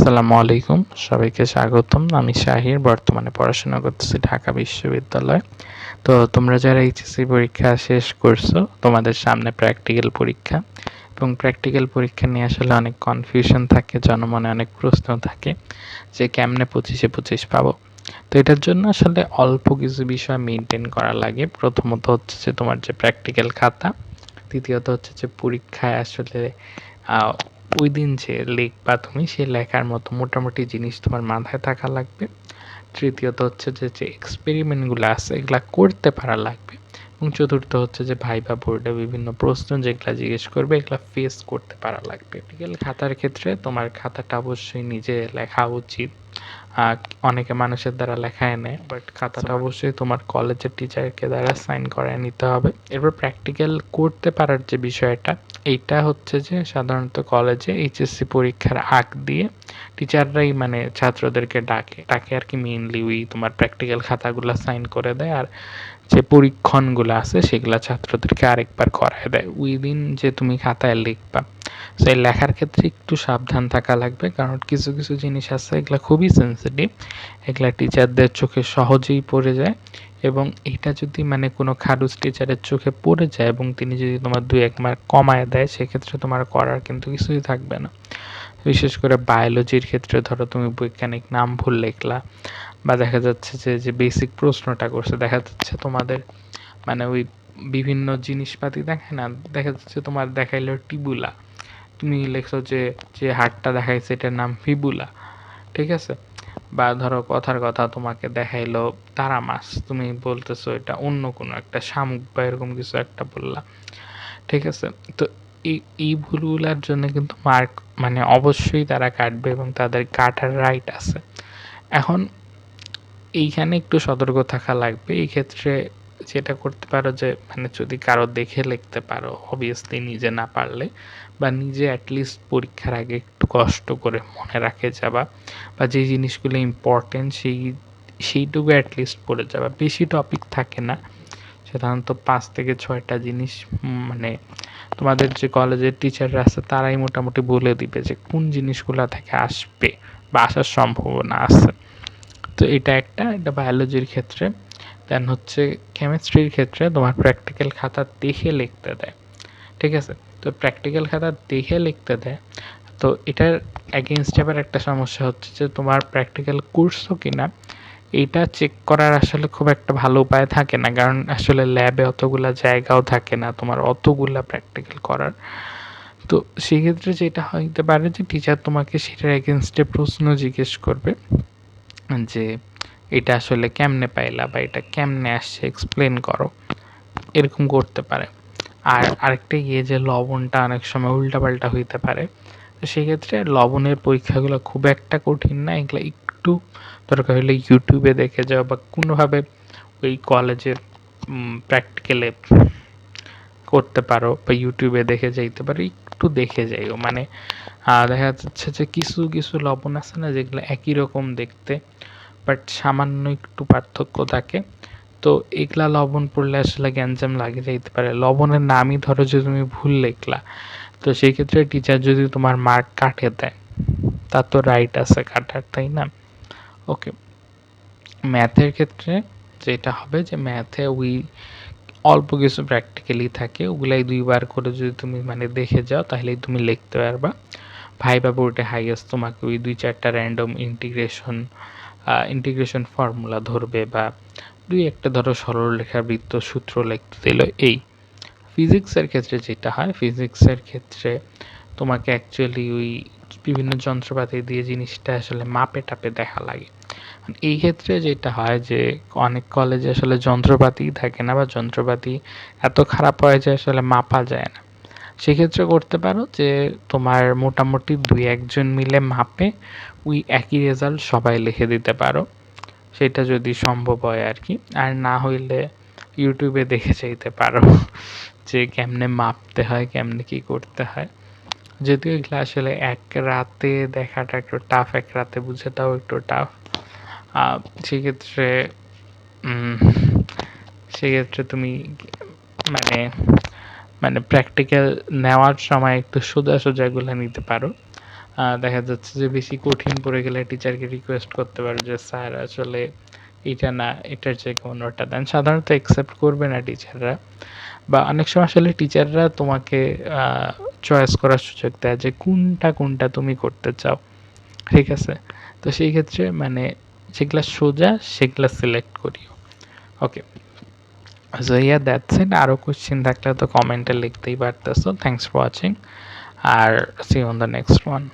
আসসালামু আলাইকুম, সবাইকে স্বাগতম। আমি শাহির, বর্তমানে পড়াশোনা করতেছি ঢাকা বিশ্ববিদ্যালয়ে। তো তোমরা যারা এইচএসসি পরীক্ষা শেষ করছো, তোমাদের সামনে প্র্যাকটিক্যাল পরীক্ষা, এবং প্র্যাকটিক্যাল পরীক্ষা নিয়ে আসলে অনেক কনফিউশন থাকে, জনমনে অনেক প্রশ্ন থাকে যে কেমনে 25-এ 25 পাবো। তো এটার জন্য আসলে অল্প কিছু বিষয় মেনটেন করা লাগে। প্রথমত হচ্ছে যে তোমার যে প্র্যাকটিক্যাল খাতা, দ্বিতীয়ত হচ্ছে যে পরীক্ষায় আসলে ওই দিন যে লিখবা তুমি, সেই লেখার মতো মোটামুটি জিনিস তোমার মাথায় থাকা লাগবে। তৃতীয়ত হচ্ছে যে এক্সপেরিমেন্টগুলো আছে এগুলা করতে পারা লাগবে, এবং চতুর্থ হচ্ছে যে ভাইবা বোর্ডে বিভিন্ন প্রশ্ন যেগুলা জিজ্ঞেস করবে এগুলা ফেস করতে পারা লাগবে। প্র্যাকটিক্যাল খাতার ক্ষেত্রে তোমার খাতাটা অবশ্যই নিজে লেখা উচিত। অনেকে মানুষের দ্বারা লেখায় নেয়, বাট খাতাটা অবশ্যই তোমার কলেজের টিচারকে দ্বারা সাইন করায় নিতে হবে। এরপর প্র্যাকটিক্যাল করতে পারার যে বিষয়টা, এইটা হচ্ছে যে সাধারণত কলেজে এইচএসসি পরীক্ষার আগ দিয়ে টিচাররাই মানে ছাত্রদেরকে ডাকে আর কি, মেইনলি ওই তোমার প্র্যাকটিক্যাল খাতাগুলো সাইন করে দেয়, আর যে পরীক্ষণগুলো আছে সেগুলা ছাত্রদেরকে আরেকবার করায় দেয় ওই দিন যে তুমি খাতায় লিখবা। সেই লেখার ক্ষেত্রে একটু সাবধান থাকা লাগবে, কারণ কিছু কিছু জিনিস আছে এগুলা খুবই সেন্সিটিভ, এগুলা টিচারদের চোখে সহজেই পড়ে যায়, এবং এটা যদি মানে কোনো খারুস টিচারের চোখে পড়ে যায় এবং তিনি যদি তোমার 2-1 মার্ক কমায় দেয়, সেক্ষেত্রে তোমার করার কিন্তু কিছুই থাকবে না। বিশেষ করে বায়োলজির ক্ষেত্রে ধরো তুমি বৈজ্ঞানিক নাম ভুল লিখলা, বা দেখা যাচ্ছে যে বেসিক প্রশ্নটা করছে, দেখা যাচ্ছে তোমাদের মানে ওই বিভিন্ন জিনিসপাতি দেখে না, দেখা যাচ্ছে তোমার দেখাইলো টিবুলা, তুমি লিখছো যে হাড়টা দেখাইছে এটার নাম ফিবুলা, ঠিক আছে? বা ধরো কথার কথা তোমাকে দেখাইলো তারা মাছ, তুমি বলতেছো এটা অন্য কোনো একটা শামুক বা এরকম কিছু একটা বললা, ঠিক আছে? তো এই ভুলগুলার জন্য কিন্তু মার্ক মানে অবশ্যই তারা কাটবে, এবং তাদের কাটার রাইট আছে। এখন এইখানে একটু সতর্ক থাকা লাগবে। এই ক্ষেত্রে যেটা করতে পারো যে মানে যদি কারো দেখে লিখতে পারো, অবভিয়াসলি নিজে না পারলে, বা নিজে অ্যাটলিস্ট পরীক্ষার আগে একটু কষ্ট করে মনে রাখে যাবা, বা যে জিনিসগুলো ইম্পর্টেন্ট সেইটুকু অ্যাটলিস্ট পড়ে যাবা। বেশি টপিক থাকে না, সাধারণত 5 থেকে 6টা জিনিস, মানে তোমাদের যে কলেজের টিচাররা আছে তারাই মোটামুটি বলে দিবে যে কোন জিনিসগুলা থেকে আসবে বা আসার সম্ভাবনা আছে। তো এটা বায়োলজির ক্ষেত্রে। দেন হচ্ছে কেমিস্ট্রির ক্ষেত্রে তোমার প্র্যাকটিক্যাল খাতা দেখে লিখতে দেয়, ঠিক আছে? তো প্র্যাকটিক্যাল খাতা দেখে লিখতে দেয়, তো এটার এগেইনস্টে আবার একটা সমস্যা হচ্ছে যে তোমার প্র্যাকটিক্যাল করছো কিনা এইটা চেক করার আসলে খুব একটা ভালো উপায় থাকে না, কারণ আসলে ল্যাবে অতগুলা জায়গাও থাকে না তোমার অতগুলা প্র্যাকটিক্যাল করার। তো সেক্ষেত্রে যেটা হইতে পারে যে টিচার তোমাকে সেটার এগেইনস্টে প্রশ্ন জিজ্ঞেস করবে যে এটা আসলে কেমনে পাইলা, বা এটা কেমনে আসছে এক্সপ্লেন করো, এরকম করতে পারে। আর আরেকটা যে লবণটা অনেক সময় উল্টাপাল্টা হইতে পারে, তো সেক্ষেত্রে লবণের পরীক্ষাগুলো খুব একটা কঠিন না, এগুলো একটু দরকার হলে ইউটিউবে দেখে যাও, বা কোনোভাবে ওই কলেজের প্র্যাকটিক্যালে করতে পারো, বা ইউটিউবে দেখে যাইতে পারো, একটু দেখে যাইও। মানে দেখা যাচ্ছে যে কিছু কিছু লবণ আছে না যেগুলো একই রকম দেখতে, বাট সামান্য একটু পার্থক্য থাকে। তো এগুলা লবণ পড়লে আসলে গ্যাঞ্জাম লাগে যাইতে পারে। লবণের নামই ধরো যে তুমি ভুল লিখলা, তো সেই ক্ষেত্রে টিচার যদি তোমার মার্ক কাটে দেয়, তার তো রাইট আছে কাটার, তাই না? ওকে, ম্যাথের ক্ষেত্রে যেটা হবে যে ম্যাথে ওই অল্প কিছু প্র্যাকটিক্যালি থাকে, ওগুলাই 2বার করে যদি তুমি মানে দেখে যাও তাহলেই তুমি লিখতে পারবা। ভাইবা বোর্ডে হাইয়েস্ট তোমাকে ওই 2-4টা র্যান্ডম ইন্টিগ্রেশন ফর্মুলা ধরবে, বা 2-একটা ধরো সরলরেখার বৃত্ত সূত্র লিখতে দিল এই। ফিজিক্সের ক্ষেত্রে যেটা হয়, ফিজিক্সের ক্ষেত্রে তোমাকে অ্যাকচুয়ালি ওই বিভিন্ন যন্ত্রপাতি দিয়ে জিনিসটা আসলে মাপে টাপে দেখা লাগে। এই ক্ষেত্রে যেটা হয় যে অনেক কলেজে আসলে যন্ত্রপাতিই থাকে না, বা যন্ত্রপাতি এত খারাপ হয় যে আসলে মাপা যায় না। সেক্ষেত্রে করতে পারো যে তোমার মোটামুটি 2-1 জন মিলে মাপে ওই একই রেজাল্ট সবাই লিখে দিতে পারো, সেটা যদি সম্ভব হয় আর কি। আর না হইলে ইউটিউবে দেখে যাইতে পারো যে কেমনে মাপতে হয়, কেমনে কি করতে হয়। যদিও এগুলো আসলে এক রাতে দেখাটা একটু টাফ, এক রাতে বুঝাটাও একটু টাফ। সেক্ষেত্রে সেক্ষেত্রে তুমি মানে মানে প্র্যাকটিক্যাল নেওয়ার সময় একটু সোজা সোজাগুলো নিতে পারো, দেখা যাচ্ছে যে বেশি কঠিন পড়ে গেলে টিচারকে রিকোয়েস্ট করতে পারো যে স্যার আসলে এটা না, এটার জায়গায় অন্যটা দেন। সাধারণত অ্যাকসেপ্ট করবে না টিচাররা, বা অনেক সময় আসলে টিচাররা তোমাকে চয়েস করার সুযোগ দেয় যে কোনটা তুমি করতে চাও। ঠিক আছে? তো সেই ক্ষেত্রে মানে যেগুলা সোজা সেগুলা সিলেক্ট করিও। Okay. So yeah, that's it. আরো কোয়েশ্চেন থাকলে তো কমেন্টে লিখতেই পারতেছো। থ্যাংকস ফর ওয়াচিং, আর see you on the next one.